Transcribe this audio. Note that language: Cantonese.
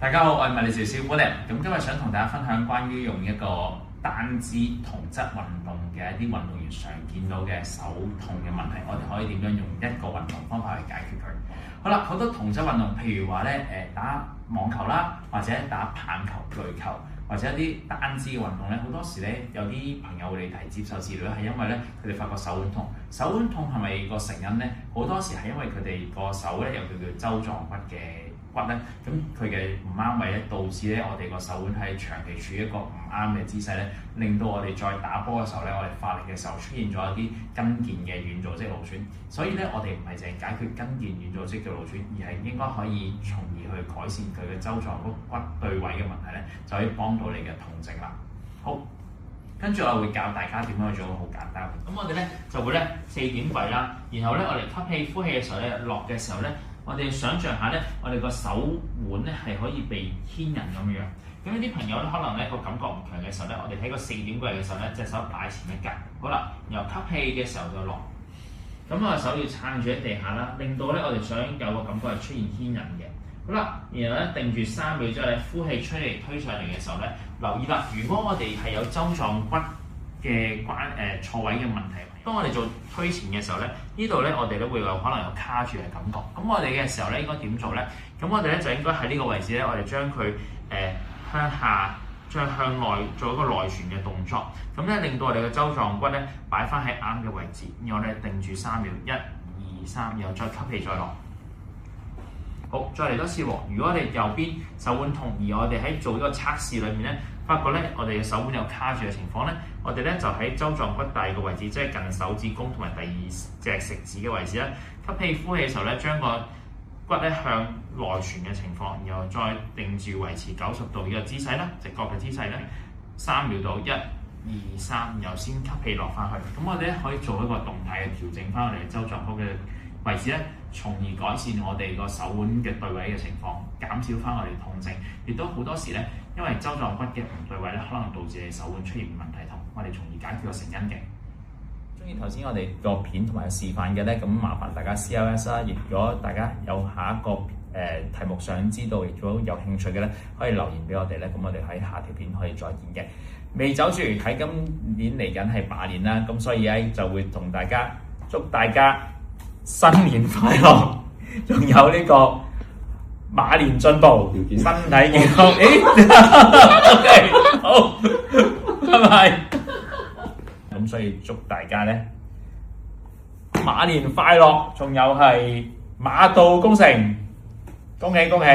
大家好，我係物理治療師 William。咁今日想同大家分享關於用一個單支同質運動嘅一啲運動員常見到嘅手痛嘅問題，我哋可以點樣用一個運動方法去解決佢？好啦，好多同質運動，譬如話咧打網球啦，或者打棒球、壘球，或者一啲單支嘅運動咧，好多時咧有啲朋友會嚟提接受治療咧，係因為咧佢哋發覺手腕痛。手腕痛係咪個成因咧？好多時係因為佢哋個手咧有佢叫舟狀骨嘅骨咧，咁佢嘅唔啱位咧，導致咧我哋個手腕係長期處於一個唔啱嘅姿勢咧，令到我哋再打波嘅時候咧，我哋發力嘅時候出現咗一啲筋腱嘅軟組織勞損。所以咧，我哋唔係淨係解決筋腱軟組織嘅勞損，而係應該可以從而去改善佢嘅舟狀骨對位嘅問題咧，就可以幫到你嘅痛症啦。好，跟住我會教大家點樣去做，好簡單。咁我哋咧就會咧4點跪啦，然後咧我哋吸氣呼氣嘅時候咧，落嘅時候咧，我哋想像下咧，我哋個手腕咧係可以被牽引咁樣。咁有啲朋友咧，可能咧個感覺唔強嘅時候咧，我哋喺個4點跪嘅時候咧，隻手擺前一格。好啦，然後吸氣嘅時候就落。咁我手要撐住喺地下啦，令到咧我哋想有個感覺係出現牽引嘅。好啦，然後咧定住3秒之後咧，呼氣出嚟推上嚟嘅時候咧，留意啦，如果我哋係有舟狀骨嘅錯位嘅問題，當我哋做推前嘅時候咧，呢度咧我哋咧會有可能有卡住嘅感覺。咁我哋嘅時候咧應該點做咧？咁我哋咧就應該喺呢個位置咧，我哋將佢向下，再向內做一個內旋嘅動作。咁咧令到我哋嘅舟狀骨咧擺翻喺啱嘅位置，然後咧定住3秒，1、2、3，然後再吸氣再落。好，再嚟多次喎。如果我哋右邊手腕痛，而我哋喺做呢個測試裏面咧，發覺咧我哋嘅手腕有卡住嘅情況咧，我哋咧就喺舟狀骨第二個位置，即係近手指公同埋第2隻食指嘅位置咧，吸氣呼氣嘅時候咧，將個骨咧向內旋嘅情況，然後再定住維持90度呢個姿勢啦，直角嘅姿勢咧，3秒到，1、2、3，然後先吸氣落翻去。咁我哋咧可以做一個動態嘅調整翻我哋嘅舟狀骨嘅位置咧，從而改善我哋個手腕嘅對位嘅情況，減少翻我哋痛症。亦都好多時咧，因為舟狀骨嘅唔對位咧，可能導致你手腕出現問題痛，我哋從而解決個成因嘅。中意頭先我哋個片同埋示範嘅咧，咁麻煩大家 CLS 啦。如果大家有下一個題目想知道，亦都有興趣嘅咧，可以留言俾我哋咧，咁我哋喺下條片可以再見嘅。未走住喺今年嚟緊係馬年啦，咁所以咧就會同大家祝大家新年快樂，仲有呢個馬年進步，身體健康。OK， 好，拜拜。咁所以祝大家咧馬年快樂，仲有係馬到功成，恭喜恭喜！